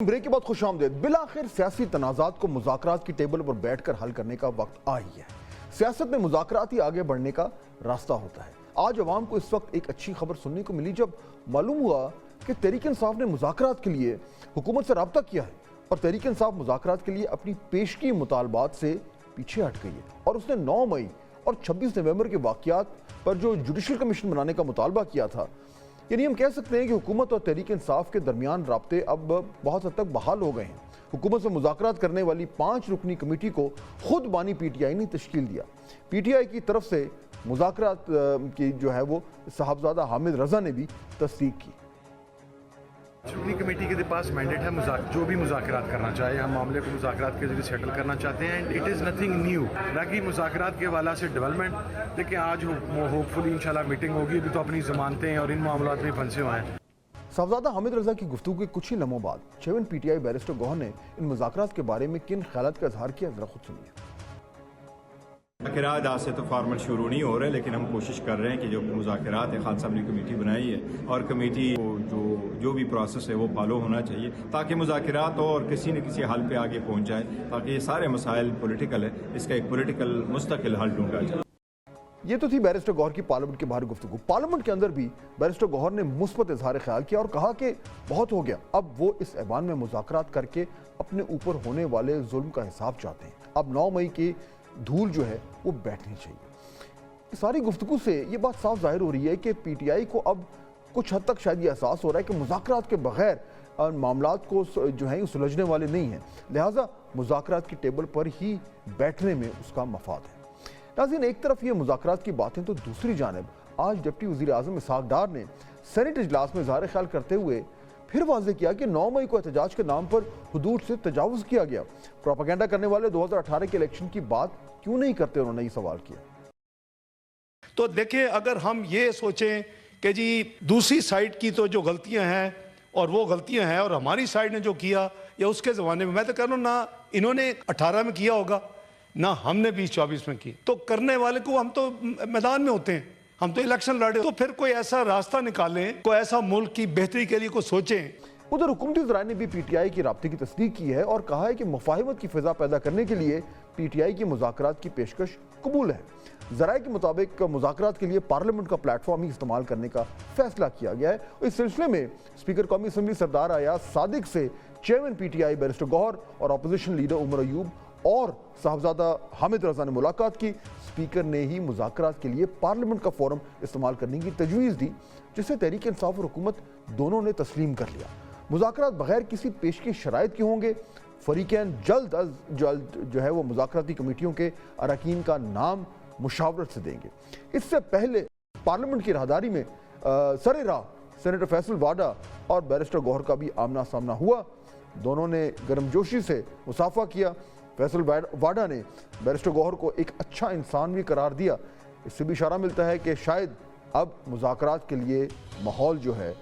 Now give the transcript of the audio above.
Break کے بعد خوش آمدید۔ بالآخر سیاسی تنازعات کو مذاکرات کی ٹیبل پر بیٹھ کر حل کرنے کا وقت آ ہی ہے۔ سیاست میں مذاکرات ہی آگے بڑھنے کا راستہ ہوتا ہے۔ آج عوام کو اس وقت ایک اچھی خبر سننے کو ملی جب معلوم ہوا کہ تحریک انصاف نے مذاکرات کے لیے حکومت سے رابطہ کیا ہے اور تحریک انصاف مذاکرات کے لیے اپنی پیشگی مطالبات سے پیچھے ہٹ گئی ہے اور اس نے 9 مئی اور 26 نومبر کے واقعات پر جو جوڈیشل کمیشن بنانے کا مطالبہ کیا تھا، یعنی ہم کہہ سکتے ہیں کہ حکومت اور تحریک انصاف کے درمیان رابطے اب بہت حد تک بحال ہو گئے ہیں۔ حکومت سے مذاکرات کرنے والی 5 رکنی کمیٹی کو خود بانی پی ٹی آئی نے تشکیل دیا۔ پی ٹی آئی کی طرف سے مذاکرات کی جو ہے وہ صاحبزادہ حامد رضا نے بھی تصدیق کی۔ رکنی کمیٹی کے پاس مینڈیٹ ہے جو بھی مذاکرات کرنا چاہے، ہم معاملے کو مذاکرات کے ذریعے سیٹل کرنا چاہتے ہیں، and it is nothing new. باقی مذاکرات کے حوالے سے ڈیولپمنٹ دیکھیں، آج ہوپ فلی انشاءاللہ میٹنگ ہوگی، ابھی تو اپنی ضمانتیں اور ان معاملات میں پھنسے ہوئے ہیں۔ صاحبزادہ حامد رضا کی گفتگو کے کچھ ہی لمحوں بعد chairman P T I barrister Gohar نے ان مذاکرات کے بارے میں کن خیالات کا اظہار کیا، ذرا خود سنیے۔ مذاکرات آج سے تو فارمل شروع نہیں ہو رہے، لیکن ہم کوشش کر رہے ہیں کہ جو مذاکرات ہے، خان صاحب نے کمیٹی بنائی ہے اور کمیٹی کو جو بھی پروسیس ہے وہ فالو ہونا چاہیے تاکہ مذاکرات ہو اور کسی نہ کسی حل پہ آگے پہنچ جائے، تاکہ یہ سارے مسائل پولیٹیکل ہے، اس کا ایک پولیٹیکل مستقل حل ڈھونڈا جائے۔ یہ تو تھی بیرسٹر گوہر کی پارلیمنٹ کے باہر گفتگو۔ پارلیمنٹ کے اندر بھی بیرسٹر گوہر نے مثبت اظہار خیال کیا اور کہا کہ بہت ہو گیا، اب وہ اس ایوان میں مذاکرات کر کے اپنے اوپر ہونے والے ظلم کا حساب چاہتے ہیں۔ اب 9 مئی کی دھول جو ہے وہ بیٹھنی چاہیے۔ ساری گفتگو سے یہ بات صاف ظاہر ہو رہی ہے کہ پی ٹی آئی کو اب کچھ حد تک شاید یہ احساس ہو رہا ہے کہ مذاکرات کے بغیر معاملات کو جو ہیں سلجھنے والے نہیں ہیں، لہٰذا مذاکرات کی ٹیبل پر ہی بیٹھنے میں اس کا مفاد ہے۔ ناظرین، ایک طرف یہ مذاکرات کی باتیں تو دوسری جانب آج ڈپٹی وزیر اعظم اسحاق ڈار نے سینیٹ اجلاس میں اظہار خیال کرتے ہوئے پھر واضح کیا کہ 9 مئی کو احتجاج کے نام پر حدود سے تجاوز کیا گیا۔ پروپیگنڈا کرنے والے 2018 کے الیکشن کی بات کیوں نہیں کرتے، انہوں نے یہ سوال کیا۔ تو دیکھیں، اگر ہم یہ سوچیں کہ جی دوسری سائیڈ کی تو جو غلطیاں ہیں اور وہ غلطیاں ہیں اور ہماری سائیڈ نے جو کیا یا اس کے زمانے میں تو کہہ رہا ہوں، نہ انہوں نے 18 میں کیا ہوگا نہ ہم نے 2024 میں کی، تو کرنے والے کو ہم تو میدان میں ہوتے ہیں، ہم تو الیکشن لڑے، تو پھر کوئی ایسا راستہ نکالیں، کوئی ایسا ملک کی بہتری کے لیے کوئی سوچیں۔ ادھر حکومتی ذرائع نے بھی پی ٹی آئی کی رابطے کی تصدیق کی ہے اور کہا ہے کہ مفاہمت کی فضا پیدا کرنے کے لیے پی ٹی آئی کی مذاکرات کی پیشکش قبول ہے۔ ذرائع کے مطابق مذاکرات کے لیے پارلیمنٹ کا پلیٹ فارم ہی استعمال کرنے کا فیصلہ کیا گیا ہے۔ اس سلسلے میں اسپیکر قومی اسمبلی سردار ایاز صادق سے chairman P T I barrister Gohar اور اپوزیشن لیڈر عمر ایوب اور صاحبزادہ حامد رضا نے ملاقات کی۔ اسپیکر نے ہی مذاکرات کے لیے پارلیمنٹ کا فورم استعمال کرنے کی تجویز دی، جسے تحریک انصاف اور حکومت دونوں نے تسلیم کر لیا۔ مذاکرات بغیر کسی پیشگی شرائط کے ہوں گے۔ فریقین جلد از جلد جو ہے وہ مذاکراتی کمیٹیوں کے اراکین کا نام مشاورت سے دیں گے۔ اس سے پہلے پارلیمنٹ کی راہداری میں سر راہ سینیٹر فیصل واڈا اور بیرسٹر گوہر کا بھی آمنا سامنا ہوا۔ دونوں نے گرم جوشی سے مصافحہ کیا۔ فیصل واڈا نے بیرسٹر گوہر کو ایک اچھا انسان بھی قرار دیا۔ اس سے بھی اشارہ ملتا ہے کہ شاید اب مذاکرات کے لیے ماحول جو ہے